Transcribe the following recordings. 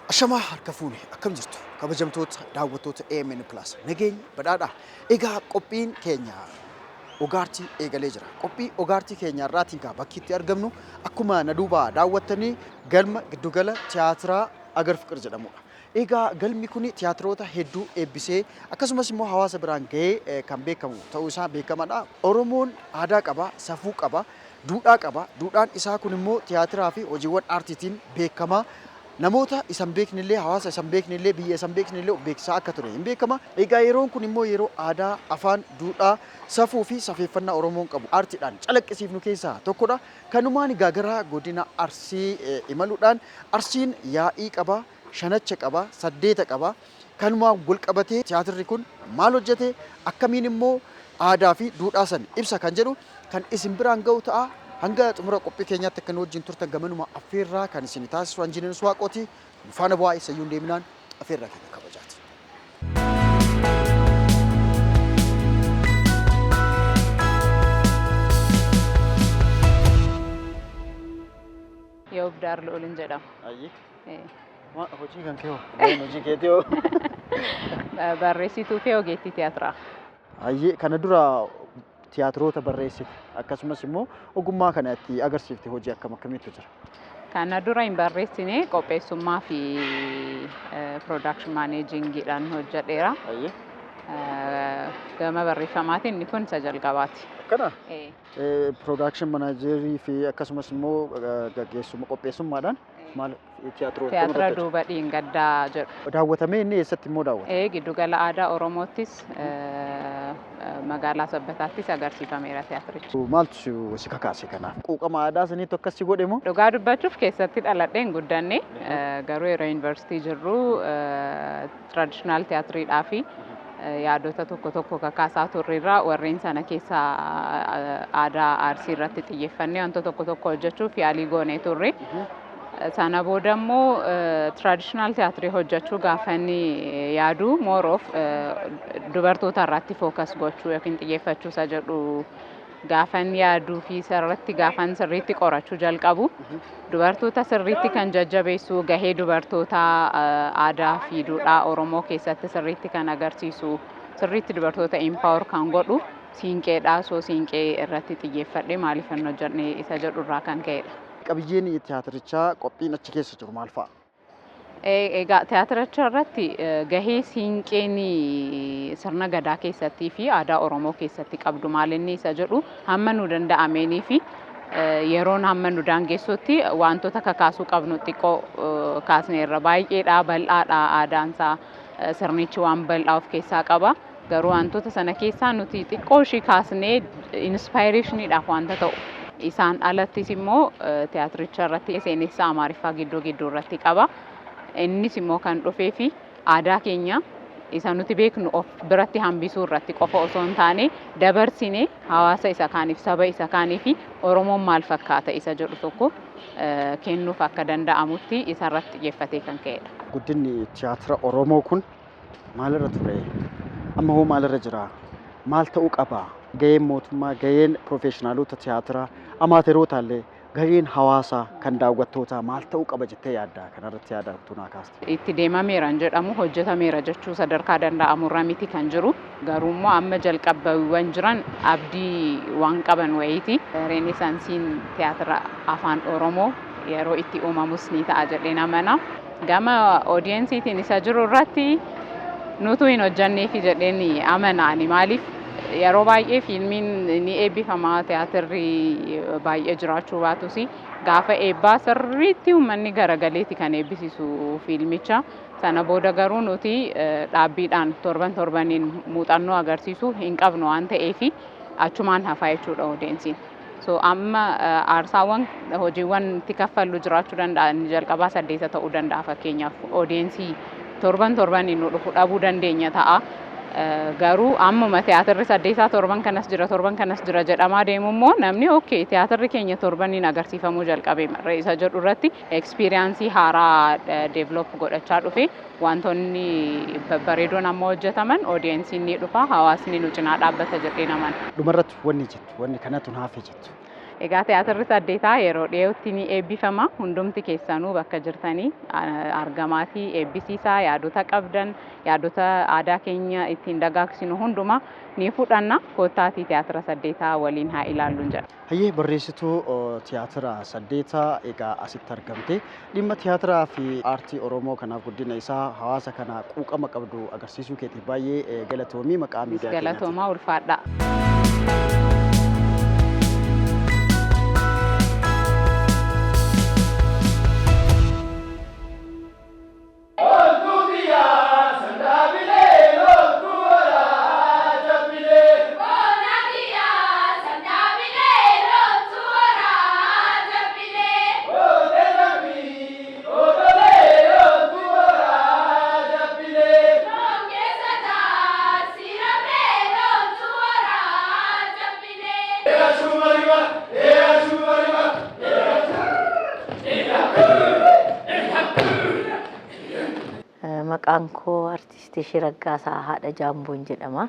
Ashamaa harka fuune akkam jirtu kabajamtoota daawwattoota AMN Plus nageenya badhaadhaa egaa qophiin keenya ogaartii eegalee jira qophii ogaartii keenya irraatiin ka bakki itti argamnu akkuma na duuba daawwattanii galma giddugala tiyaatiraa Agar Fiqir jedhamudha egaa galmi kun tiyaatiroota hedduu eebbisee akkasumas immoo hawaasa biraan ga'ee kan beekamu ta'uu isaa beekamaadha Oromoon aadaa qaba safuu qaba duudhaa qaba duudhaan isaa kun immoo tiyaatiraa fi hojiiwwan aartiitiin beekama namoota isan beeknillee hawaasa isan beeknillee biyya isan beeknillee beeksaa akka ture hin beekama egaa yeroon kun immoo yeroo aadaa afaan duudhaa safuu fi safeeffannaa Oromoon qabu aartiidhaan calaqqisiifnu keessaa tokkodha kanumaan gaagara godina Arsii imaluudhaan Arsiin yaa'ii qaba shanacha qaba saddeeta qaba kanumaan wal qabatee tiyaatirri kun maal hojjete akkamiin immoo aadaa fi duudhaa san ibsa kan jedhu kan isin biraan ga'u ta'a hanga xumura qophii keenyaatti akka nu wajjin turtan gamanuma affeerraa kan isin taasisu Injiinar Waaqooti faana bu'aa isayyuu deeminaan affeerraa keenya kabajaati. Yoo Abdaar Loolin jedhama. Ayyee. Hojii kan kee hoo? Hojii keetii hoo? Barreessituu fi ogeettii tiyaatiraa. Ayyee kana dura tiyaatiroota barreessite akkasumas immoo ogummaa kana itti agarsiifte hojii akkamiitu jira? Kana dura hin barreessine qopheessummaa fi production managingiidhaan hojjedheera. Ayyee. Gama barreeffamaatiin inni kun isa jalqabaati. Akkana? Production managerii fi akkasumas immoo gaggeessuma qopheessummaadhaan maal tiyaatira duuba dhiingaddaa jedhu. Daawwatamee inni eessatti immoo daawwata? Giddugala aadaa Oromoottis magaalaa Sabbataattis agarsiifameera tiyaatirichi. Maaltu si kakaase kanaaf? Quuqama aadaa saniitu akkas si godhe moo? Dhugaa dubbachuuf keessatti dhaladheen guddanne garuu yeroo yuunivarsiitii jirru traditional tiyaatiriidhaa fi yaadota tokko kakaasaa turreerra warreen sana keessa aadaa Arsii irratti xiyyeeffannee wantoota tokko hojjechuuf yaalii goonee turre. Sana booda immoo traditional tiyaatirii hojjechuu gaafani yaadu more of dubartoota irratti focus gochuu yookiin xiyyeeffachuu isa jedhu gaafan yaaduu fi sirriitti gaafan sirriitti qorachuu jalqabu dubartoota sirriitti kan jajjabeessu gahee dubartoota aadaa fi duudhaa Oromoo keessatti sirriitti kan agarsiisu sirriitti dubartoota empower kan godhu siinqeedha soo siinqee irratti xiyyeeffadhe maaliif hin hojjenne isa jedhu irraa kan ka'edha. Qabiyyeen tiyaatirichaa qophiin achi keessa jiru maal fa'a? Egaa tiyaatiricha irratti gahee siinqeen sirna gadaa keessattii fi aadaa Oromoo keessatti qabdu maalinni isa jedhu hamma nu danda'ameenii fi yeroon hamma nu daangessutti wantoota kakaasuu qabnu xiqqoo kaasneerra baay'eedha bal'aadha aadaansaa sirnichi waan bal'aa of keessaa qaba garuu wantoota sana keessaa nuti xiqqoo ishii kaasnee inspirationiidhaaf wanta ta'u isaan alattis immoo tiyaatiricha irratti seenessa Amaariffaa gidduu irratti qaba. Innis immoo kan dhufee fi aadaa keenya isa nuti beeknu of biratti hambisuu irratti qofa osoo hin taane dabarsine hawaasa isa kaaniif saba isa kaanii fi Oromoon maal fakkaata isa jedhu tokko kennuuf akka danda'amutti isa irratti xiyyeeffatee kan ka'edha. Guddinni tiyaatira Oromoo kun maalirra ture? Amma hoo maalirra jira? Maal ta'uu qaba? Gaheen mootummaa, gaheen professionaalota tiyaatiraa, amaateroota illee gaheen hawaasaa kan daawwattootaa maal ta'uu qaba jettee yaadda kanarratti yaadatu naa kaasti? Itti deemameera jedhamu hojjetameera jechuu sadarkaa danda'amurra miti kan jiru garuu immoo amma jalqabbiiwwan jiran abdii waan qaban wayiiti. Reenesaansiin tiyaatira afaan Oromoo yeroo itti uumamus ni ta'a jedheen amana. Gama oodiyensiitiin isa jiru irratti nutu hin hojjanneefi jedheen amanaani maaliif yeroo baay'ee fiilmiin ni eebbifama tiyaatirri baay'ee jiraachuu baatus gaafa eebbaa sirriitti uummanni garagaleeti kan eebbisiisu fiilmicha sana booda garuu nuti dhaabbiidhaan torbaniin muuxannoo agarsiisu hin qabnu waan ta'eef achumaan hafaa jechuudha oodiyensiin. So amma aarsaawwan hojiiwwan itti kaffallu jiraachuu danda'an jalqabaa 8 ta'uu danda'a fakkeenyaaf oodiyensii torbaniin nu dhufu dhabuu dandeenya ta'a. garuu ammuma tiyaatirri 8 kanas jira jedhamaa deemu immoo namni okay tiyaatirri keenya torbaniin agarsiifamuu jalqabee marree isa jedhu irratti ekspiriyaansii haaraa deevelop godhachaa dhufe wantoonni bareedoon amma hojjetaman oodiyensiin ni dhufa hawaasni nu cinaa dhaabbata jedhee naman. Dhumarratti wanni jettu wanni kanatu naafee jettu. Egaa tiyaatirri 8 yeroo dhiyootti ni eebbifama hundumti keessanuu bakka jirtanii argamaatii eebbisiisaa yaadota qabdan yaadota aadaa keenya ittiin dagaagsinu hunduma ni fudhanna koottaatii tiyaatira 8 waliin haa ilaalluun jedha. Hayyee barreessituu tiyaatira 8 egaa asitti argamte dhimma tiyaatiraa fi aartii Oromoo kanaaf guddina isaa hawaasa kana quuqama qabdu agarsiisuu keetii baay'ee galatoomii maqaa miidiyaa keenyaatti. Galatoomaa ulfaadha. Maqaan koo artistii Shiraggaasaa Haadha Jaamboon jedhama.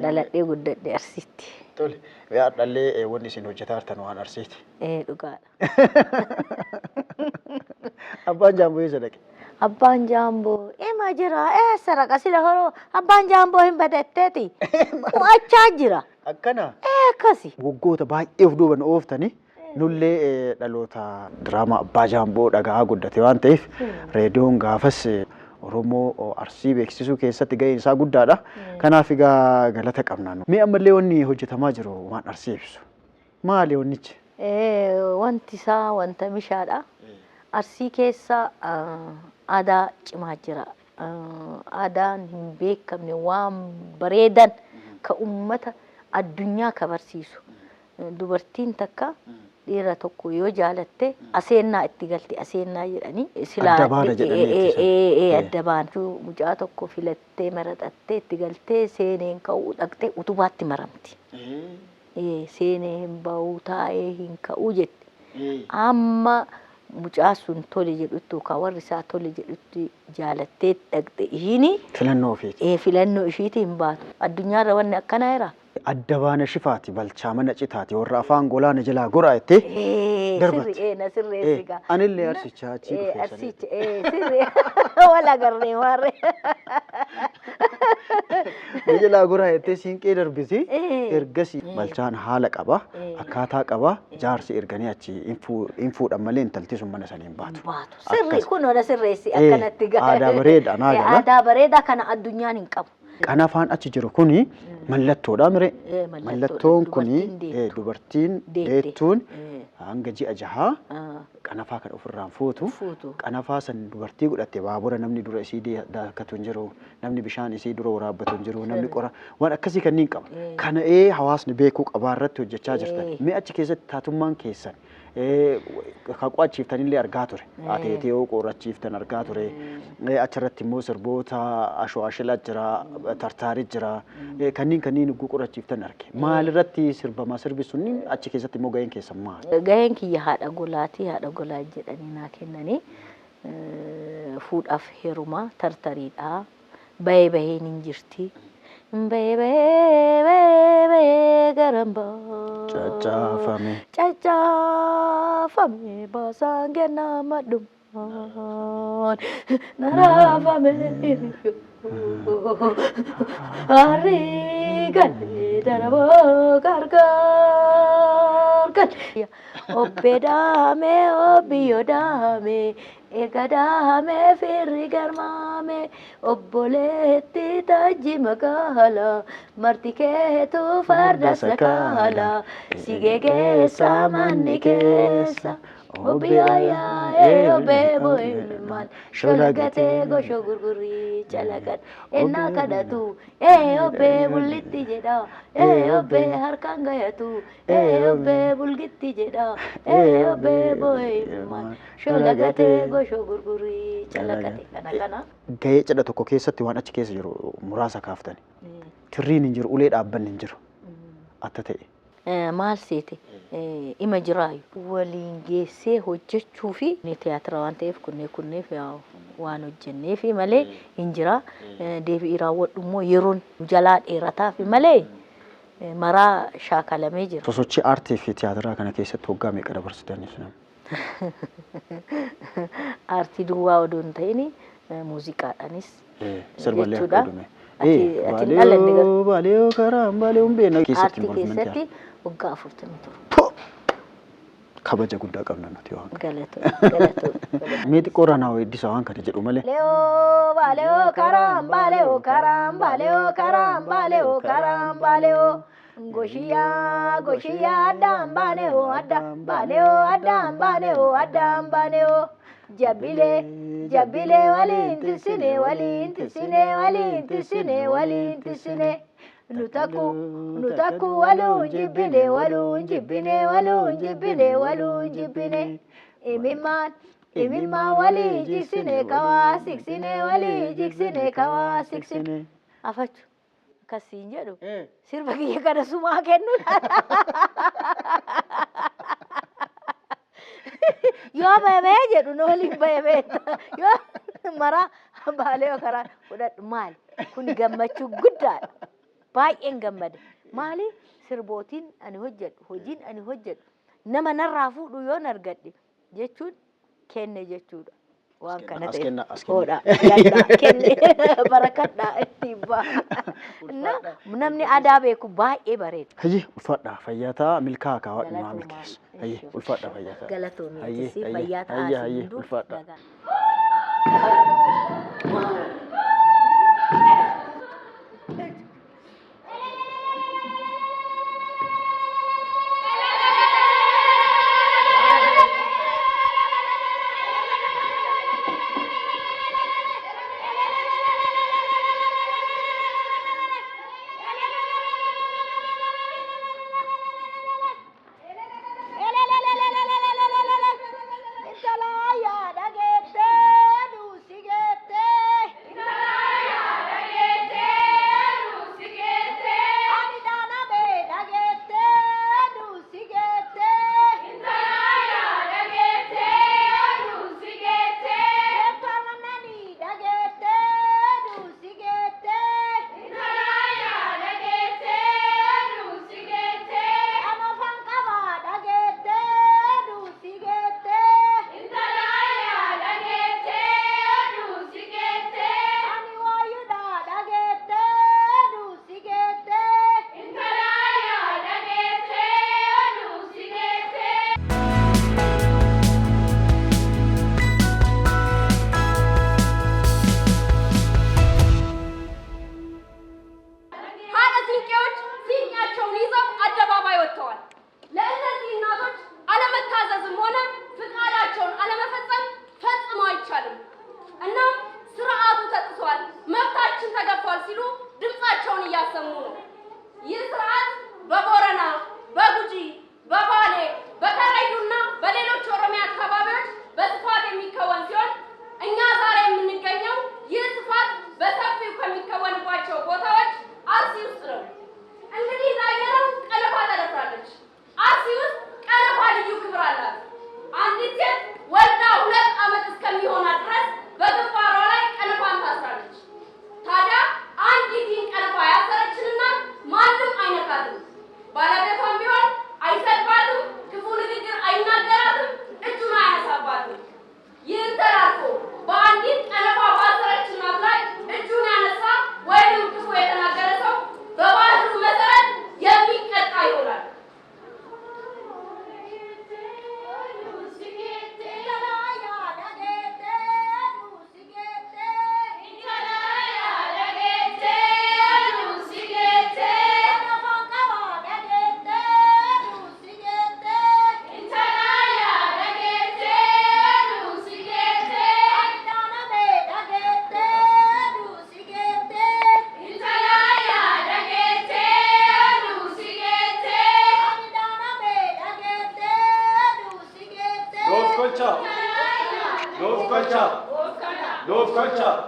Dhaladhee guddadhe Arsiitti. Tole, yaa dhallee wanni isin hojjetaa jirtan waan Arsiiti. Dhugaadha. Abbaan Jaamboo eessa dhaqe? Abbaan Jaamboo ima jira saraqa sila horoo Abbaan Jaamboo hin badatteeti. Qo'achaa jira. Akkana? Akkasi. Waggoota baay'ee of duuban ooftanii nullee dhaloota diraamaa Abbaa Jaamboo dhagaa guddate waan ta'eef reediyoon gaafas Oromoo Arsii beeksisuu keessatti gaheen isaa guddaadha. Kanaaf egaa galata qabna. Mee ammallee wanni hojjetamaa jiru waan Arsii ibsu. Maali wannichi? Wanti isaa wanta mishaadha. Arsii keessa aadaa cimaa jira. Aadaan hin beekamne waan bareedan ka ummata addunyaa kabarsiisu. Dubartiin takka dhiira tokko yoo jaalatte aseennaa itti galte aseennaa jedhanii silaa adda baana. Mucaa tokko filattee maraxattee itti galtee seeneen ka'uu dhaqxee utubaatti maramti. Seenee hin ba'uu taa'ee hin ka'uu jette. Amma mucaa sun tole jedhutti yookaan warri isaa tole jedhutti jaalattee dhaqxe ishiini filannoo ofiiti. Filannoo ishiiti hin baatu. Addunyaarra wanni akkanaa jira. Adda baana shifaati balchaa mana citaati warra afaan golaana jalaa goraa jettee darbatti. Na sirreessigaa. Anillee arsichaa achii dhufee Arsicha sirree wala garnee warre. Na jalaa goraa jettee siinqee darbisi ergasii balchaan haala qaba akkaataa qaba jaarsi erganii achi hin fuudhan malee intalti sun mana sanii hin baatu. Sirri kun wala sirreessi akkanatti gahaa. Aadaa bareedaa naa gala. Aadaa bareedaa kana addunyaan hin qabu. Qanafaan achi jiru kuni mallattoodha mire. Mallattoon kuni dubartiin deettuun hanga ji'a 6 qanafaa kan ofirraan fuutu. Qanafaa san dubartii godhatte baabura namni dura isii daakkatu hin jiru, namni bishaan isii dura waraabbatu hin jiru, namni qora waan akkasii kanneen qaba. Kana hawaasni beekuu qabaa irratti hojjechaa jirtan. Mee achi keessatti taatummaan keessan kan qo'achiiftanillee argaa ture. Ateetee yoo qorachiiftan argaa ture. Achirratti immoo sirboota ashwaashila jira, tartaarii jira. Kanneen ugguu qorachiiftan arge. Maalirratti sirbamaa sirbisuun achi keessatti immoo gaheen keessan maali? Gaheen kiyya haadha golaati. Haadha golaa jedhanii naa kennanii fuudhaaf heerumaa tartariidha. Bahee baheen hin jirti. Bahee garambaa. Cacaafame baasaan kennaa madhumaan naraafame harrii galee daraboo gargaar obbee daamee obbiyyoo daamee eega daamee firri garmaamee obboleetti tajji magaalaa marti keetu farda sakaalaa sigee keessa manni keessa obbi ayyaa eyo bebo man shola gate gosho gurguri chalakat enna kadatu eyo be bulitti jeda eyo be harkan gayatu eyo be bulgitti jeda eyo bebo man shola gate gosho gurguri chalakat kana Gahee cidha tokko keessatti waan achi keessa jiru muraasa kaaftani. Tirriin hin jiru, ulee dhaabbanni hin jiru. Atta ta'e. maal seete ima jiraayu waliin geessee hojjechuu fi ni tiyaatira waan ta'eef kunneef waan hojjennee fi malee hin jira deebi'ii raawwadhu immoo yeroon jalaa dheerataa fi malee maraa shaakalamee jira. Sosochii aartii fi tiyaatiraa kana keessatti waggaa meeqa dabarsitanii sun? Aartii duwwaa odoo hin ta'in muuziqaadhaanis sirballee akka dhume. Baaleeoo karaan baaleeoo hin beekna keessatti keessatti waggaa 40 ture. Kabaja guddaa qabna nuti waan. Galatoo. Mee xiqqoo ranaa weeddisa waan kana jedhu malee. Baaleeoo karaan baaleeoo karaan baaleeoo karaan baaleeoo karaan baaleeoo. Goshiyaa addaan baaneeoo addaan baaneeoo addaan baaneeoo addaan baaneeoo. Jabbilee waliin tisine nutakku waluun jibbine imimmaan waliin jiksine kawaa siksine afachu akkasiin jedhu sirba kiyya kana sumaa kennu yoo beebee jedhu nooliin beebeetta yoo maraa baaleeoo karaan fudhadhu maali kun gammachuu guddaadha baay'een gammade maali sirbootiin ani hojjedhu hojiin ani hojjedhu nama narraa fuudhu yoon argadhe jechuun kenne jechuudha waan kana ta'e hoodha kenne barakadhaa ittiin ba'a namni aadaa beeku baay'ee bareeda. Hayyi ulfaadha fayyaataa milkaa kaawwadhu maa milkeessa. Hayyi ulfaadha fayyaataa. Galatoomi fayyaataa hayyi ulfaadha. Intalaya dageette duusi geette.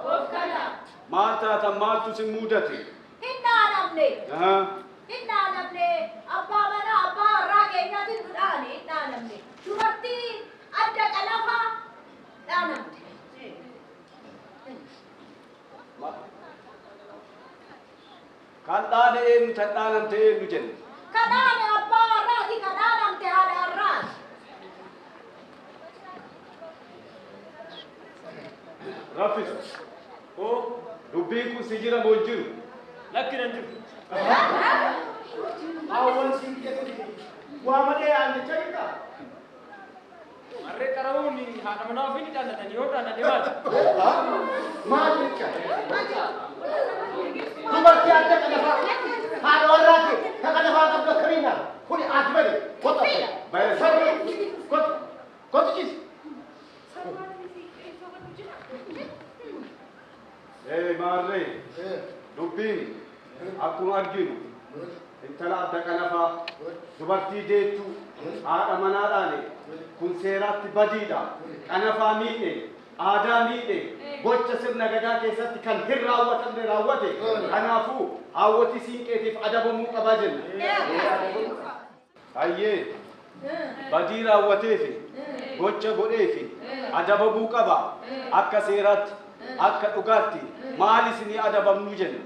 Gooftaa. Maal taatan maaltu si mudate? Hinnaa namne. Hinnaa namne. Abbaa mana abbaa irraa keenyaatiin nu dhaane hinnaa namne. Dubartii adda qalafaa dhaanamte. Kan dhaane eenyu tan dhaanamte eenyu jenne? Kan dhaane abbaa irraati kan dhaanamte haadha irraati. Raffis. Oo dubbiin kun si jira moo hin jiru? Lakki nan jiru. Awwan si jedhu waa malee aanne jedhika. Marree qara'uun haadha manaa ofii ni jaallatanii yoo jaallatanii maal? Maal jecha? Dubartii adda qalafaa haadha warraati ka qalafaa qabdu akkamiina kuni aati bade kota kota jis. Maarree dubbiin akkuma arginu intala adda qalafaa dubartii deettu haadha manaadhaane kun seeraatti badiidha. Qalafaa miidhe aadaa miidhe gocha sirna gadaa keessatti kan hin raawwatamne raawwate. Kanaafuu hawwati siinqeetiif adabamuu qabaa jenna. Hayyee badii raawwateefi gocha godheefi adabamuu qaba. Akka seeraatti akka dhugaatti maal isinii adabamnu jenna?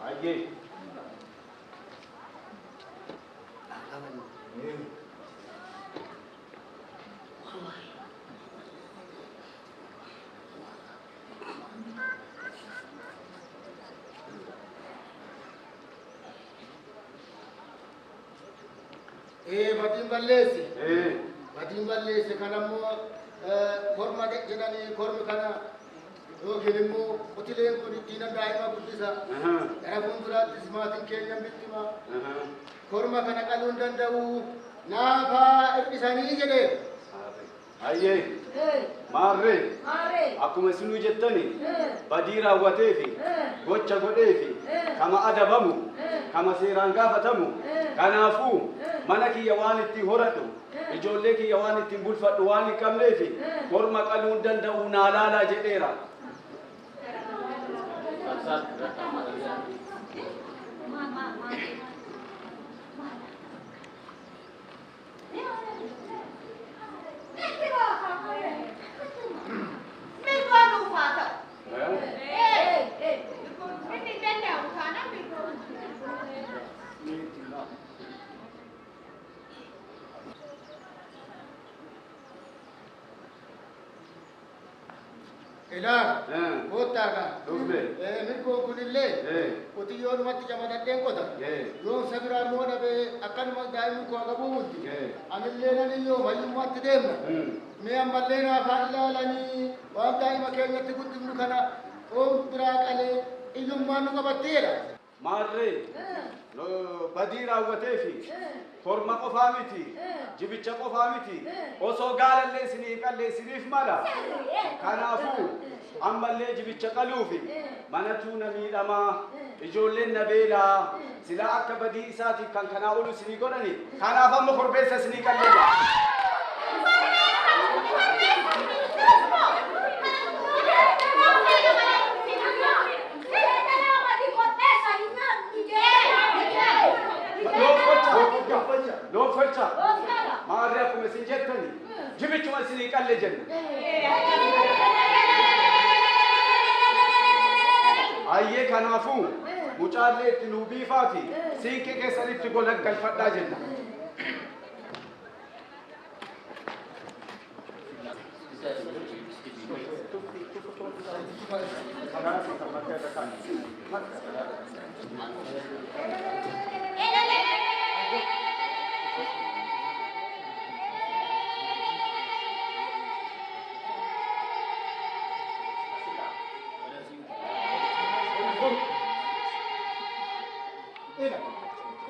Hayyee. Batiin balleessi. Batiin balleessi kanammoo korma jedhanii kormi kana yookiin immoo qotileen kun diina daa'ima guddisa. Gara fuulduraattis maatiin keenya bittima. Korma kana qaluu hin danda'u. Naafaa hir'isanii jedhee. Hayyee. Maarree. Akkuma isinuu jettani badii raawwateefi gocha godheefi kama adabamu kama seeraan gaafatamu. Kanaafuu mana kiyya waan ittiin horadhu ijoollee kiyya waan ittiin bulfadhu waan hin qabneefi korma qaluu hin danda'u naa laalaa jedheera. Ila, kota ka. Dubbe. Mirgo kunillee qotiyyoodhumatti camadadheen qota. Yoon sabiraan moo dhabe akkanuma daa'imni koo agabuu bulti. Anillee naniyyoo fayyummaatti deemna. Mee ammallee naaf haa ilaalanii waan daa'ima keenyatti guddifnu kana oon biraa qalee iyyummaan nu qabatteedha. Maarree badii raawwateefi korma qofaa miti jibicha qofaa miti osoo gaalallee isinii qalleessiniif mala. Kanaafuu ammallee jibicha qaluufi manatu na miidhamaa ijoolleen na beelaa silaa akka badii isaatiif kan kanaa olu isinii godhani. Kanaaf amma korbeessa isinii qalleessa. Loofalcha. Maarree akkuma isin jettani jibichuma isinii qalle jenna. Hayyee kanaafuu mucaallee itti nuu biifaati siinqee keessanitti galfadhaa jenna.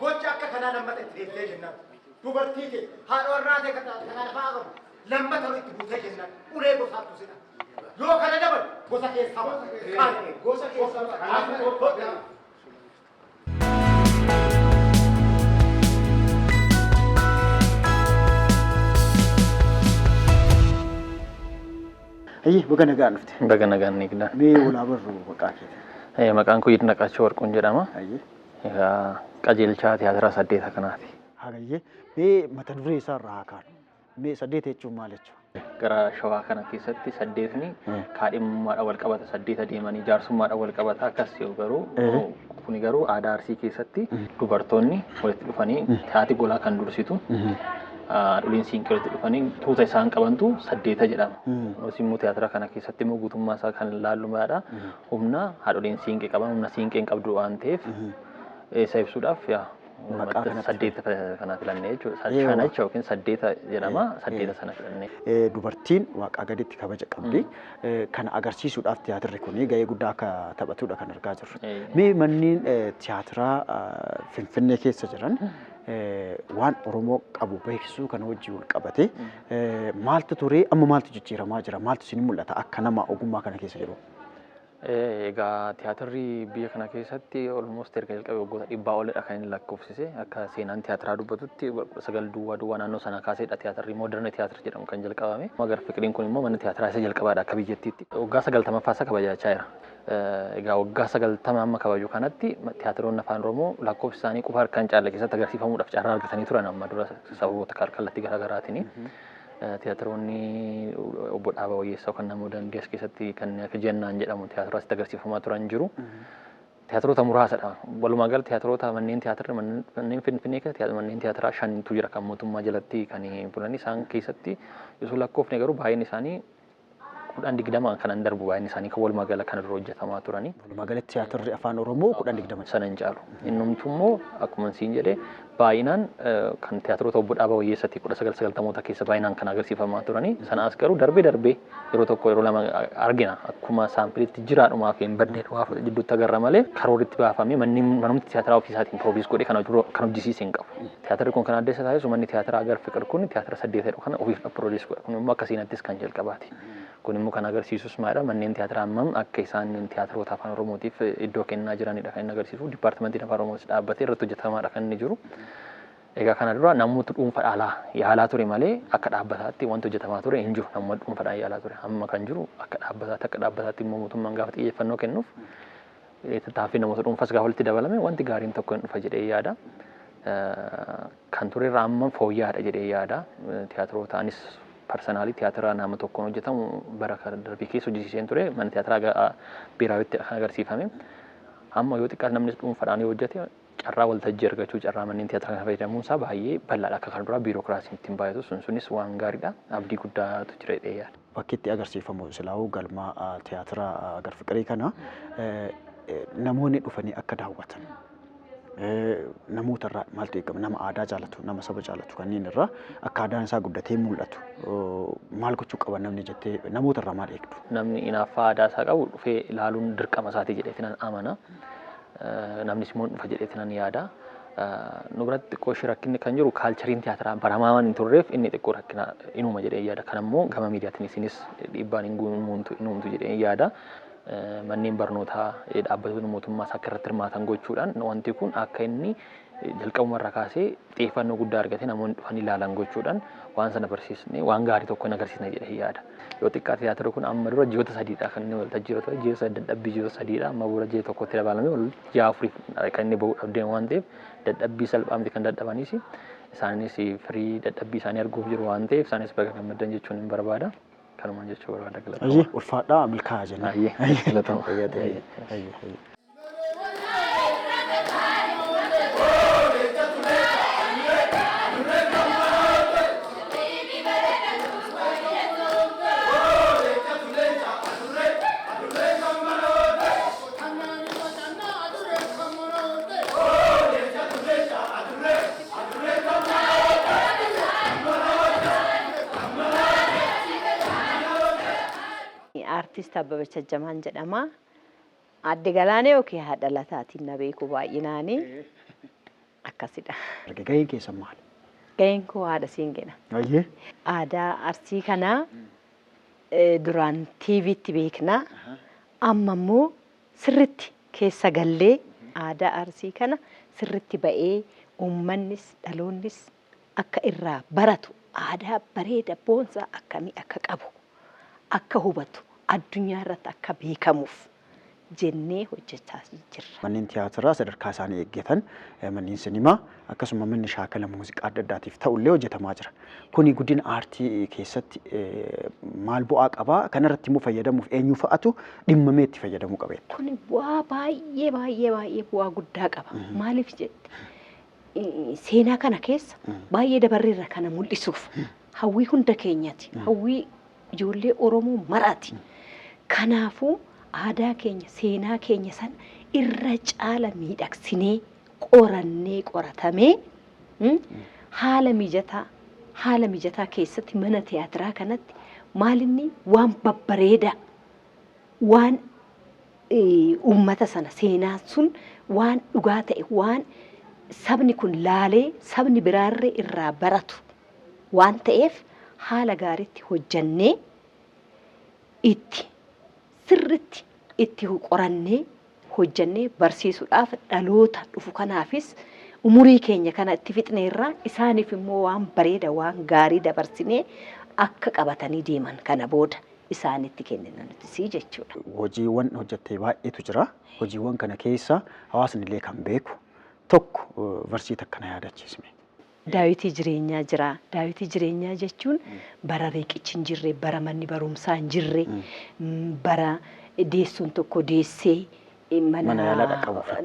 Gocha akka kanaa lammata itti deebi'ee jennaan. Dubartii kee haadha warraa ta'e kana lafaa qabu lammata itti buutee jennaan. Ulee gosaattu sina. Yoo kana dabalu gosa keessaa gosa keessaa kanaafuu godhaa. Ayyi baga nagaan dhufte. Baga nagaan eegna. Mee walaa barru maqaa keeti. Maqaan koo Yidnaqaachoo Warquun jedhama. Ayyi. Qajeelchaa tiyaatira 8 kanaati. Hagayyee mee mata duree isaa irraa haa kaanu. Mee 8 jechuun maal jechuudha? Gara Shawaa kana keessatti 8ni kaadhimummaadhaan wal qabata 8 deemanii jaarsummaadhaan wal qabata akkas yoo garuu kuni garuu aadaa Arsii keessatti dubartoonni walitti dhufanii tiyaatira golaa kan dursitu. Haadholiin siinqee walitti dhufanii tuuta isaan qabantu 8 jedhama. Nuti immoo tiyaatira kana keessatti immoo guutummaa isaa kan ilaallu maadha. Humna haadholiin siinqee qaban humna siinqeen qabdu waan ta'eef isa ibsuudhaaf maqaa 8 kana filannee jechuudha. Shana jecha yookiin 8 jedhama. 8 sana filannee. Dubartiin waaqaa gaditti kabaja qabdi. Kana agarsiisuudhaaf tiyaatirri kun gahee guddaa akka taphatudha kan argaa jirru. Mee manneen tiyaatiraa Finfinnee keessa jiran waan Oromoo qabu beeksisuu kana wajjin wal qabate maaltu ture amma maaltu jijjiiramaa jira maaltu isin mul'ata akka nama ogummaa kana keessa jiru? Egaa tiyaatirri biyya kana keessatti almost erga jalqabee waggoota 100 oledha kan inni lakkoofsise akka seenaan tiyaatiraa dubbatutti 9 duwwaa naannoo sana kaaseedha tiyaatirri mooderna tiyaatira jedhamu kan jalqabame. Magar Fiqiriin kun immoo mana tiyaatiraa isa jalqabaadha akka biyyattiitti. Waggaa 90ffaa kabajachaa jira. Egaa waggaa 90 amma kabaju kanatti tiyaatiroonni afaan Oromoo lakkoofsi isaanii quba harkaan caalle keessatti agarsiifamuudhaaf carraa argatanii turan amma dura sababoota kallattii garaagaraatiin. Tiyaatiroonni obbo Dhaabaa Wayyeessaa kan namoota dandees keessatti kan akka jennaan jedhamu tiyaatira asitti agarsiifamaa turan jiru. Tiyaatiroota muraasadha. Walumaa galatti tiyaatiroota manneen tiyaatira manneen Finfinnee keessatti manneen tiyaatiraa 5tu jira kan mootummaa jalatti kan bulan isaan keessatti osoo lakkoofne garuu baay'een isaanii 10-20 kanan darbu baay'een isaanii kan walumaa gala kana dura hojjetamaa turani. Walumaa galatti tiyaatirri afaan Oromoo 10-20 sana hin caalu. Innumtu immoo akkuma siin jedhee baay'inaan kan tiyaatiroota obbo Dhaabaa Wayyeessaatti 1990moota keessa baay'inaan kan agarsiifamaa turani. Sanaas garuu darbee yeroo tokko yeroo lama argina akkuma saampiliitti jiraadhumaa fi hin badnee dhumaaf jidduutti agarra malee karooritti baafamee manumti tiyaatiraa ofiisaatiin piroobiis godhee kan hojjisiise hin qabu. Tiyaatirri kun kan addeessa taasisu manni tiyaatiraa Agar Fiqir kun tiyaatira 8 kana ofiif piroobiis godha. Kun immoo akkasiinattis kan jalqabaati. Kun immoo kan agarsiisus maadha manneen tiyaatiraa ammam akka isaan tiyaatiroota afaan Oromootiif iddoo kennaa jiranidha kan inni agarsiisu. Dipaartimentiin afaan Oromootis dhaabbatee irratti hojjetamaadha kan inni jiru. Egaa kana dura namoota dhuunfaadhaan yaalaa ture malee akka dhaabbataatti wanti hojjetamaa ture hin jiru. Namoota dhuunfaadhaan yaalaa ture. Amma kan jiru akka dhaabbataatti immoo mootummaan gaafa xiyyeeffannoo kennuuf tattaaffii namoota dhuunfaas gaafa walitti dabalame wanti gaariin tokko hin dhufa jedhee yaada. Kan ture irraa amma fooyya'aadha jedhee yaada. Tiyaatirotaanis personaalii tiyaatira nama tokkoon hojjetamu bara darbii keessa hojjisiiseen ture mana tiyaatiraa biiraawitti kan agarsiifame. Amma yoo xiqqaate namni dhuunfaadhaan yoo hojjete carraa waltajjii argachuu carraa manneen tiyaatiraa kana fayyadamuun isaa baay'ee bal'aadha akka kan duraa biirookiraasiin ittiin baay'atu sunis waan gaariidha abdii guddaatu jira jedhee yaada. Bakki itti agarsiifamu silaa'uu galma tiyaatira Agar Fiqirii kana namoonni dhufanii akka daawwatan namoota irraa maaltu eegama nama aadaa jaalatu nama saba jaalatu kanneen irraa akka aadaan isaa guddatee mul'atu maal gochuu qaban namni jettee namoota irraa maal eegdu? Namni hinaaffaa aadaa isaa qabu dhufee ilaaluun dirqama isaatii jedheetiin amana. Namni simmoo dhufa jedheetiin yaada. Nu biratti xiqqoo ishee rakkinni kan jiru kaalchariin tiyaatiraa baramaa waan hin turreef inni xiqqoo rakkina inuma jedhee yaada. Kan ammoo gama miidiyaatiin isinis dhiibbaan hin uumtu jedhee yaada. Manneen barnootaa dhaabbattoonni mootummaas akka irratti hirmaatan gochuudhaan wanti kun akka inni jalqabumarraa kaasee xiyyeeffannoo guddaa argatee namoonni dhufanii ilaalan gochuudhaan waan sana barsiisne waan gaarii tokko hin agarsiisne jedhee yaada. Yoo xiqqaate tiyaatirri kun amma dura ji'oota 3dha kan inni waltajjii irra ture ji'oota dadhabbii ji'oota 3dha amma booda ji'a tokkotti dabalamee ji'a 4 kan inni ba'uu dhabdeen waan ta'eef dadhabbii salphaamti kan dadhabanis isaanis firii dadhabbii isaanii arguuf jiru waan ta'eef isaanis baga gammadan jechuun hin barbaada. Kanumaan jechuu barbaada galata. Ayyi ulfaadhaa milkaa'aa jenna. Ayyi galata. Artist Abbabach Ajjamaan jedhama. Adde Galaanee yookiin haadha lataatiin na beeku baay'inaanii akkasidha. Gaheen keessan maali? Gaheen koo haadha siinqeedha. Ayyee. Aadaa Arsii kanaa duraan TV'tti beeknaa. Amma immoo sirritti keessa gallee aadaa Arsii kana sirritti ba'ee uummannis dhaloonnis akka irraa baratu aadaa bareeda boonsaa akkamii akka qabu akka hubatu addunyaa irratti akka beekamuuf jennee hojjechaa jirra. Manneen tiyaatiraa sadarkaa isaanii eeggatan manneen sinimaa akkasuma manni shaakala muuziqaa adda addaatiif ta'ullee hojjetamaa jira. Kuni guddina aartii keessatti maal bu'aa qabaa? Kanarratti immoo fayyadamuuf eenyu fa'atu dhimmamee itti fayyadamuu qaba? Kuni bu'aa baay'ee bu'aa guddaa qaba. Maaliif jette seenaa kana keessa baay'ee dabarreerra kana mul'isuuf hawwii hunda keenyaati. Hawwii ijoollee Oromoo maraati. Kanaafuu aadaa keenya seenaa keenya san irra caala miidhagsinee qorannee qoratamee haala mijataa keessatti mana tiyaatiraa kanatti maalinni waan babbareedaa waan uummata sana seenaa sun waan dhugaa ta'e waan sabni kun laalee sabni biraarree irraa baratu waan ta'eef haala gaariitti hojjannee sirritti itti qorannee hojjannee barsiisuudhaaf dhaloota dhufu kanaafis umurii keenya kana itti fixneerraa isaaniif immoo waan bareeda waan gaarii dabarsinee akka qabatanii deeman kana booda isaanitti kenninanittisii jechuudha. Hojiiwwan hojjettee baay'eetu jira. Hojiiwwan kana keessa hawaasni illee kan beeku tokko barsiisa akkana yaadachiisme. Daawitii jireenyaa jira. Daawitii jireenyaa jechuun bara riqichi hin jirre, bara manni barumsaa hin jirre, bara deessuun tokko deessee mana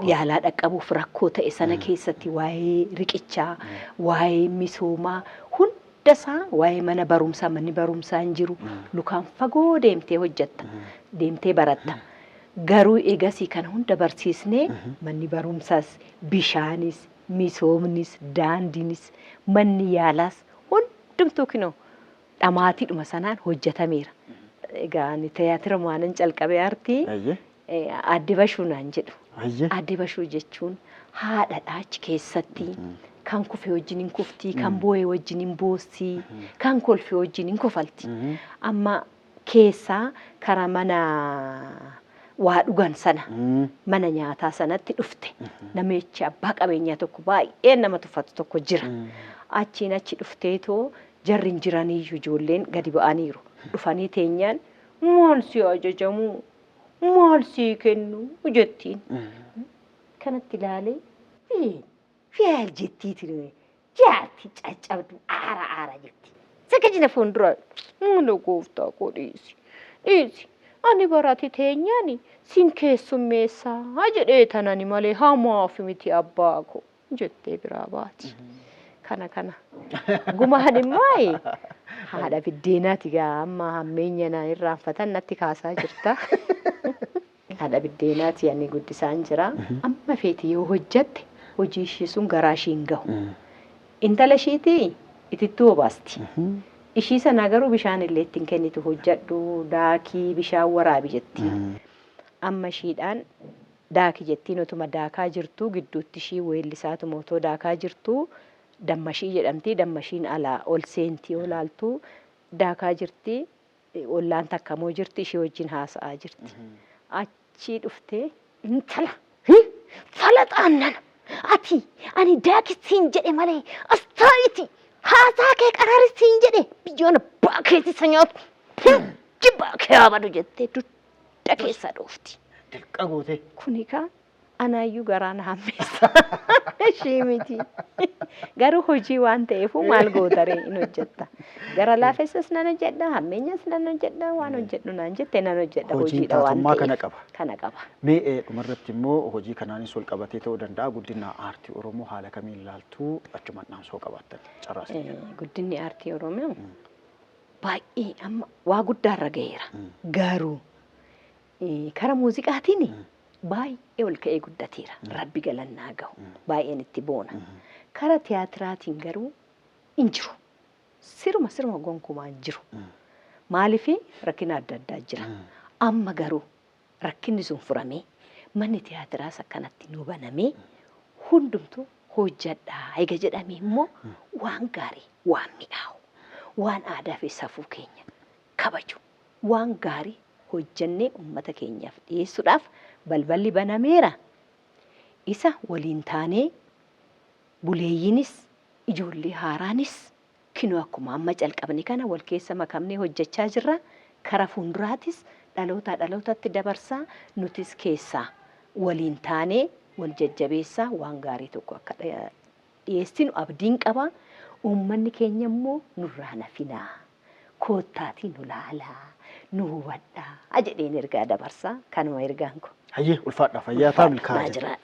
yaalaa dhaqqabuuf rakkoo ta'e sana keessatti waa'ee riqichaa, waa'ee misoomaa hundasaa waa'ee mana barumsaa, manni barumsaa hin jiru. Lukaan fagoo deemtee hojjetta, deemtee baratta. Garuu eegasii kana hunda barsiisnee manni barumsaas, bishaanis, misoomnis, daandiinis, manni yaalaas hundumtuu kinoo dhamaatiidhuma sanaan hojjetameera. Egaa ani tiyaatira maanan calqabee aartii Aadde Bashuu naan jedhu. Aadde Bashuu jechuun haadha achi keessatti kan kufe wajjin hin kuftii, kan boo'e wajjin hin boossii, kan kolfe wajjin hin kofalti. Amma keessaa karaa mana waa dhugan sana mana nyaataa sanatti dhufte namichi abbaa qabeenyaa tokko baay'ee nama tuffatu tokko jira. Achiin achi dhufteetoo jarri hin jiraniyyuu ijoolleen gadi ba'aniiru. Dhufanii teenyaan maal si ajajamu maal si kennu jettiin. Kanatti ilaalee fiyaal jettii ture jaartii caccabdu aara jetti. Saka jina fuuldura mula gooftaa koo dhiisi. Ani barate teenyaani sin keessummeessaa jedhee tanani malee hamaaf miti abbaa koo jettee biraa baati. Kana gumaan immoo haadha biddeenaati gaa amma hammeenya na irraanfatan natti kaasaa jirta. Haadha biddeenaati ani guddisaan jira. Amma feeti yoo hojjatte hojii ishee sun garaa ishee hin gahu. Intala isheetii itittuu obaasti. Ishii sana garuu bishaan illee ittiin kennitu hojjadhu daakii bishaan waraabi jetti. Amma ishiidhaan daakii jettiin otuma daakaa jirtu gidduutti ishii weellisaatu mootoo daakaa jirtu dammashii jedhamti. Dammashiin alaa ol seentii olaaltu daakaa jirti. Ollaan takkamoo jirti ishee wajjin haasa'aa jirti. Achii dhuftee intala falaxaan nana ati ani daakisiin jedhe malee astaa'iiti. Haasaa kee qararisiin jedhe biyyoon abbaa keessa nyaatu jibbaa kee abadu jettee dudda keessa dhoofti. Dirqa goote. Kuni kaan anaayyuu garaa na hammeessa. Ishii miti. Garuu hojii waan ta'eefu maal gootaree hin hojjetta. Gara laafessas nan hojjedha, hammeenyas nan hojjedha, waan hojjedhu naan jette nan hojjedha hojiidha waan ta'eef. Kana qaba. Mee dhumarratti immoo hojii kanaanis wal qabatee ta'uu danda'a guddina aartii Oromoo haala kamiin ilaaltu achuma dhaamsoo qabaattan carraasa. Guddinni aartii Oromoo baay'ee amma waa guddaarra gaheera. Garuu karaa muuziqaatiin baay'ee ol ka'ee guddateera. Rabbi galannaa gahu. Baay'een itti boona. Karaa tiyaatiraatiin garuu hin jiru. Sirma gonkumaa hin jiru. Maaliif rakkina adda addaa jira. Amma garuu rakkinni sun furamee manni tiyaatiraas akkanatti nu banamee hundumtuu hojjadhaa eega jedhamee immoo waan gaarii waan mi'aawu waan aadaa fi safuu keenya kabaju waan gaarii hojjannee uummata keenyaaf dhiyeessuudhaaf balballi banameera. Isa waliin taanee buleeyyinis ijoollee haaraanis kinoo akkuma amma calqabni kana wal keessa makamnee hojjechaa jirra. Kara fuulduraatis dhalootatti dabarsaa nutis keessaa waliin taanee wal jajjabeessaa waan gaarii tokko akka dhiyeessinu abdiin qaba. Uummanni keenya immoo nurraa nafinaa koottaatii nu laalaa nu hubadhaa jedheen ergaa dabarsaa kanuma ergaan kun. Hayyee ulfaadha fayyaa ta'a milkaa'aa jira.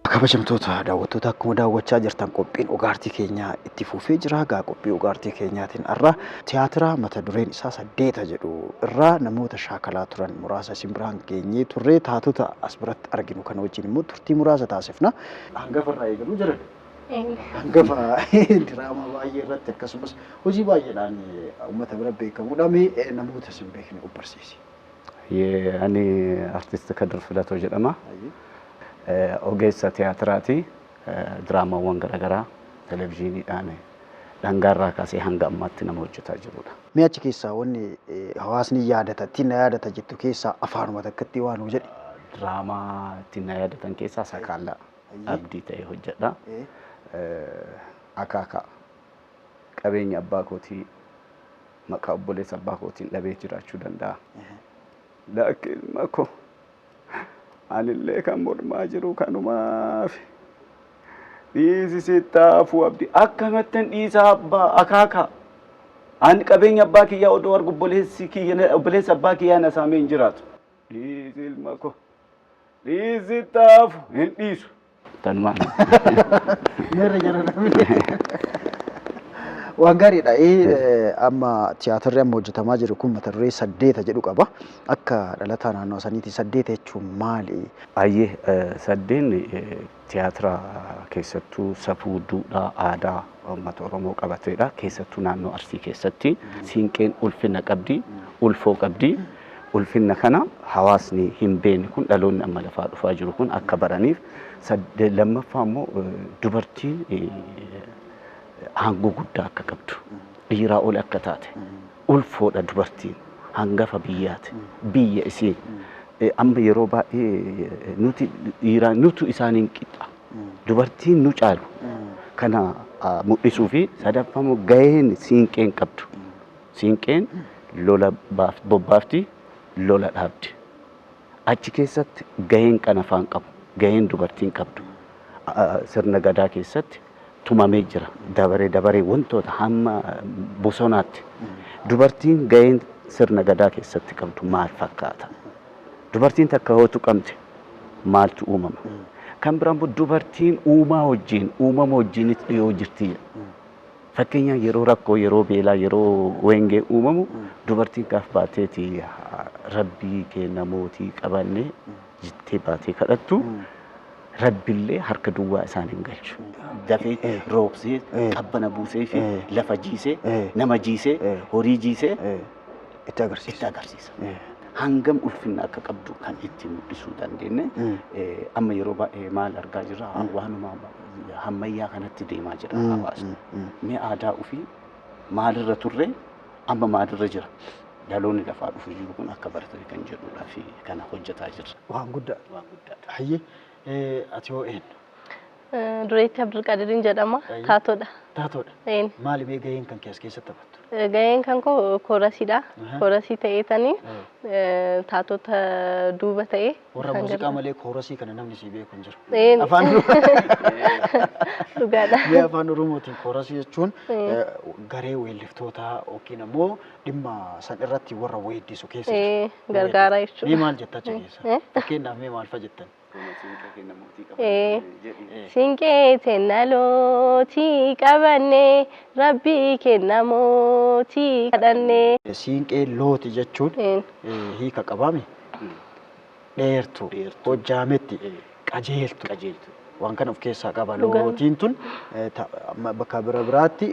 Kabajamtoota daawwattoota akkuma daawwachaa jirtan qophiin ugaartii keenyaa itti fufee jira. Gaa qophii ugaartii keenyaatiin irra tiyaatira mata dureen isaa 8 jedhu irraa namoota shaakalaa turan muraasa isin biraan geenyee turre taatota as biratti arginu kana wajjin immoo turtii muraasa taasifna. Hangafa irraa eegaluu jiran. Hangafa diraamaa baay'ee irratti akkasumas hojii baay'eedhaan uummata bira beekamuudha. Mee namoota isin beekne barsiisi. Ani artist Kadir Filatoo jedhama. Ogeessa tiyaatiraati. Diraamaawwan garaagaraa televezyiiniidhaan dhangaarraa kaasee hanga ammaatti nama hojjetaa jirudha. Mee achi keessaa wanni hawaasni yaadata ittiin na yaadata jettu keessaa afaanuma takkatti waan hojii jedhe. Diraamaa ittiin na yaadatan keessaa Sakaallaa Abdii ta'ee hojjedha. Akaakaa qabeenya abbaa kootii maqaa obboleessa abbaa kootiin dhabee jiraachuu danda'a. Laakiin makoo anillee kan mormaa jiru kanumaaf dhiisi sittaafuu abdii akkamittiin dhiisaa abbaa akaakaa ani qabeenya abbaa kiyyaa odoo argu obboleessa abbaa kiyyaa na saamee hin jiraatu. Dhiisi ilma koo dhiisi sittaafuu hin dhiisu. Tanumaan. Yerra jara namni. Waan gaariidha. Amma tiyaatirri amma hojjetamaa jiru kun mata duree 8 jedhu qaba. Akka dhalataa naannoo saniitii 8 jechuun maali? Baay'ee 8 tiyaatira keessattuu safuu duudhaa aadaa uummata Oromoo qabateedha. Keessattuu naannoo Arsii keessatti siinqeen ulfina qabdi, ulfoo qabdi. Ulfina kana hawaasni hin beekne kun dhaloonni amma lafaa dhufaa jiru kun akka baraniif lammaffaa immoo dubartiin hangoo guddaa akka qabdu dhiiraa ol akka taate ulfoodha dubartiin hangafa biyyaati biyya isiin amma yeroo baay'ee nuti dhiiraa nutu isaaniin qixa dubartiin nu caalu kana mul'isuu fi sadaffamoo gaheen siinqeen qabdu siinqeen lola bobbaafti lola dhaabdi achi keessatti gaheen kan afaan qabu gaheen dubartiin qabdu sirna gadaa keessatti tumamee jira dabaree wantoota hamma bosonaatti dubartiin gaheen sirna gadaa keessatti qabdu maal fakkaata dubartiin takka hootu qabde maaltu uumama kan biraan dubartiin uumama wajjin dhiyoo jirti fakkeenyaaf yeroo rakkoo yeroo beelaa yeroo wengee uumamu dubartiin gaaf baateeti rabbii kenna mootii qabannee jittee baatee kadhattu rabbillee harka duwwaa isaan hin galchu. Dafee roobsee qabbana buusee fi lafa jiisee nama jiisee horii jiisee itti agarsiisa. Hangam ulfinna akka qabdu kan itti mul'isuu dandeenye amma yeroo baay'ee maal argaa jirra waanuma hammayyaa kanatti deemaa jira hawaasni. Mee aadaa ofii maalirra turre amma maalirra jira. Dhaloonni lafaa dhufu jiru kun akka baratanii kan jedhudha fi kana hojjetaa jirra. Waan guddaadha. Hayyee ati hoo eenyu? Dureetti Abdulqaadirin jedhama. Taatoodha. Taatoodha. Maali mee gaheen kan keessatti taphattu? Gaheen kan koo koorasiidha. Koorasii ta'eetanii taatota duuba ta'ee. Warra muuziqaa malee koorasii kana namni si beeku hin jiru. Afaan dhugaadha. Mee afaan Oromootiin koorasii jechuun garee weelliftootaa yookiin ammoo dhimma san irratti warra weeddisu keessa jiru. Gargaaraa jechuudha. Mee maal jettaa keessa? Fakkeenyaaf mee maal fa'a jettan? Siinqee tennalootii qabannee rabbii kenna mootii kadhannee. Siinqee looti jechuun hiika qabaame dheertuu hojjaametti qajeeltu waan kana of keessaa qaba. Lootiin tun bakka biraatti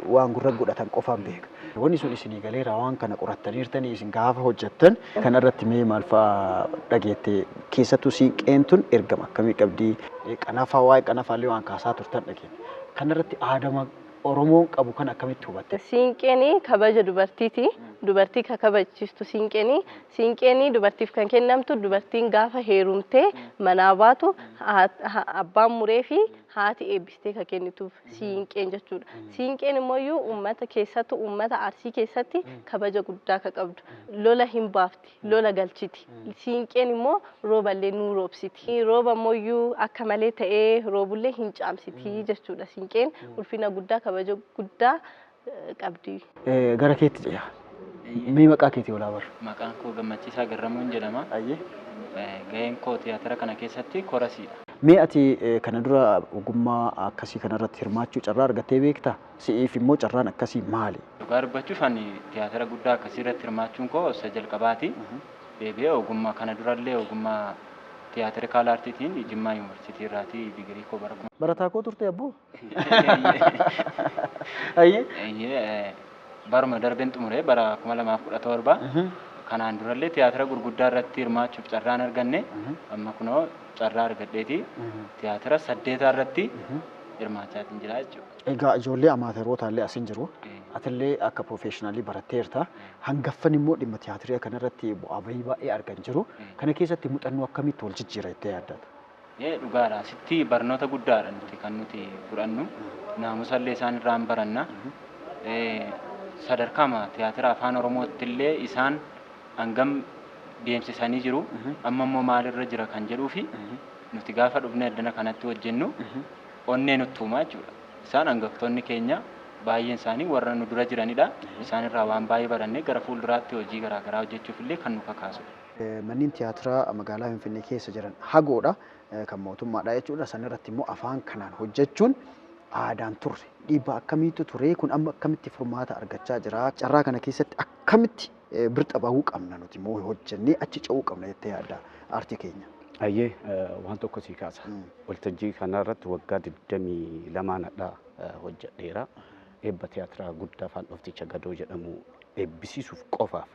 waan gurra godhatan qofaan beeka. Wanni sun isinii galeera waan kana qorattaniirtanii isin gaafa hojjettan kanarratti mee maal fa'aa dhageette keessattuu siinqeen tun ergama akkamii qabdi qanafaa waa'ee qanafaallee waan kaasaa turtan dhageenya. Kanarratti aadama Oromoon qabu kan akkamitti hubatte? Siinqeen kabaja dubartiiti. Dubartii kan kabachiistu siinqeen dubartiif kan kennamtu dubartiin gaafa heerumtee manaa baatu abbaan muree fi haati eebbistee kan kennituuf siinqeen jechuudha. Siinqeen immoo uummata keessatti uummata Arsii keessatti kabaja guddaa kan qabdu. Lola hin baafti, lola galchiti. Siinqeen immoo rooballee nuu roobsiti. Rooba immoo akka malee ta'ee roobullee hin caamsiti jechuudha. Siinqeen ulfina guddaa kabaja guddaa qabdi. Gara keetti ce'a. Mee maqaa keetii olaa barra? Maqaan koo Gammachiisaa Garramuun jedhama. Gaheen koo tiyaatira kana keessatti korasiidha. Mee ati kana dura ogummaa akkasii kanarratti hirmaachuu carraa argattee beektaa? Si'iif immoo carraan akkasii maali? Dhugaa dubbachuuf ani tiyaatira guddaa akkasii irratti hirmaachuun koo isa jalqabaati. Deebi'ee ogummaa kana durallee ogummaa tiyaatira aartiitiin Jimmaa Yuunivarsiitii irraatii digirii koo barakuma. Barataa koo turte abboo? Baruma darbeen xumuree bara 2017 kanaan durallee tiyaatira gurguddaa irratti hirmaachuuf carraan arganne amma kunoo carraa argadheeti tiyaatira 8 irratti hirmaachaatiin jira jechuudha. Egaa ijoollee amaaterootaallee asin jiru. Atillee akka profeeshinaalii baratteerta. Hangaffan immoo dhimma tiyaatirii kanarratti bu'aa bahii baay'ee argan jiru. Kana keessatti muuxannoo akkamitti wal jijjiira jettee yaaddata? Dhugaadha. Sitti barnoota guddaadha nuti kan nuti fudhannu. Naamusallee isaan irraan baranna. Sadarkaa tiyaatira afaan Oromootti illee isaan hangam deemsisanii jiru. Amma immoo maalirra jira kan jedhuu fi nuti gaafa dhufnee addana kanatti hojjennu onnee nutti uumaa jechuudha. Isaan hangaftoonni keenya baay'een isaanii warra nu dura jiranidha. Isaan irraa waan baay'ee barannee gara fuulduraatti hojii garaagaraa hojjechuuf illee kan nu kakaasudha. Manneen tiyaatiraa magaalaa Finfinnee keessa jiran hagoodha kan mootummaadha jechuudha. San irratti immoo afaan kanaan hojjechuun aadaan turre dhiibbaa akkamiitu ture kun amma akkamitti furmaata argachaa jira carraa kana keessatti akkamitti birxa bahuu qabna nuti moo hojjennee achi ce'uu qabna jettee yaadda aartii keenya. Ayyee waan tokko sii kaasa. Waltajjii kanarratti waggaa 22dha hojjedheera. Eebba tiyaatiraa guddaa afaan dhofticha gadoo jedhamu eebbisiisuuf qofaaf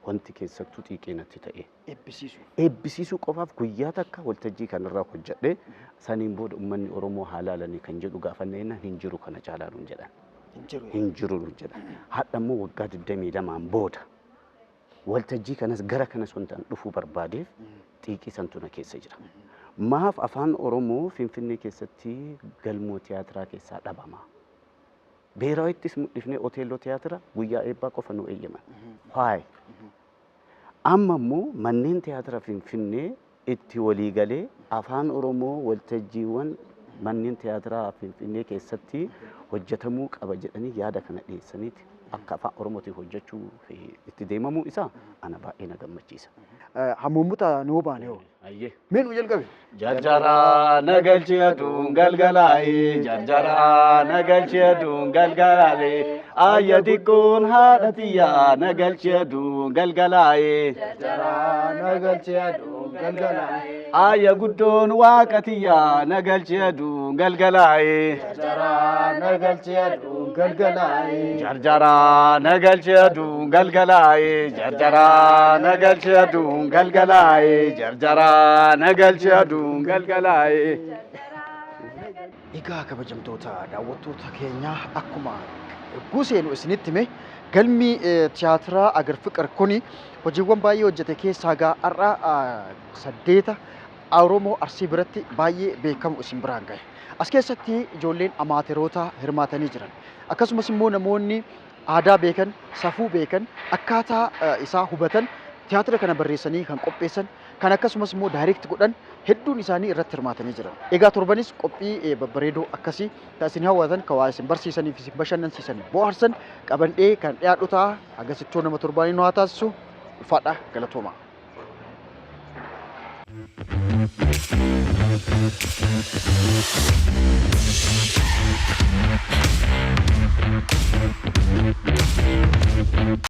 wanti keessattuu xiiqeenatti ta'e. Eebbisiisuu qofaaf guyyaa takka waltajjii kanarraa hojjedhe saniin booda uummanni Oromoo haalaalanii kan jedhu gaafanneen hin jiru kana caalaa nuun jedhan. Hin jiru nuun jedhan. Hadha immoo waggaa 22 booda waltajjii kanas gara kanas wantaan dhufuu barbaadeef xiiqii santuna keessa jira. Maaf afaan Oromoo Finfinnee keessatti galmoo tiyaatiraa keessaa dhabama. Beeraawittis mul'ifnee hoteeloo tiyaatira guyyaa eebbaa qofa nu eeyyaman. Waa'ee amma immoo manneen tiyaatira Finfinnee itti walii galee afaan Oromoo waltajjiiwwan manneen tiyaatiraa Finfinnee keessatti hojjetamuu qaba jedhanii yaada kana dhiyeessaniiti akka afaan Oromootiin hojjechuu itti deemamuu isaa ana baay'ee na gammachiisa. Hammummuta nuu baane hoo? Ayyee. Mee nu jalqabe? Jarjara nagalchi aduun galgalaa'ee jarjara nagalchi aduun galgalaa'ee ayya xiqqoon haadha xiyyaa nagalchi aduun galgalaa'ee jarjara nagalchi aduun galgalaa'ee ayya guddoon waaqa xiyyaa nagalchi aduun galgalaa'ee jarjara nagalchi aduun galgalaa'ee jarjara nagalchi aduun galgalaa'ee jarjara nagalchi aduun galgalaa'ee jarjara nagalchi aduun galgalaa'ee. Egaa kabajamtoota daawwattoota keenyaa akkuma erguu seenu isinitti hime galmi tiyaatiraa Agar Fiqir kuni hojiiwwan baay'ee hojjete keessaa har'a 8 Oromoo Arsii biratti baay'ee beekamu isin biraan gahe. As keessatti ijoolleen amaateroota hirmaatanii jiran. Akkasumas immoo namoonni aadaa beekan, safuu beekan, akkaataa isaa hubatan tiyaatira kana barreessanii kan qopheessan kan akkasumas immoo daayirekti godhan hedduun isaanii irratti hirmaatanii jiran. Egaa torbanis qophii babbareedoo akkasii isin hawwatan kan waa isin barsiisanii fi isin bashannansiisan bohaarsan qabannee kan dhiyaadhu ta'a. Agasittoo nama torbaanii nu haa taasisu. Ulfaadhaa galatoomaa. Thank you.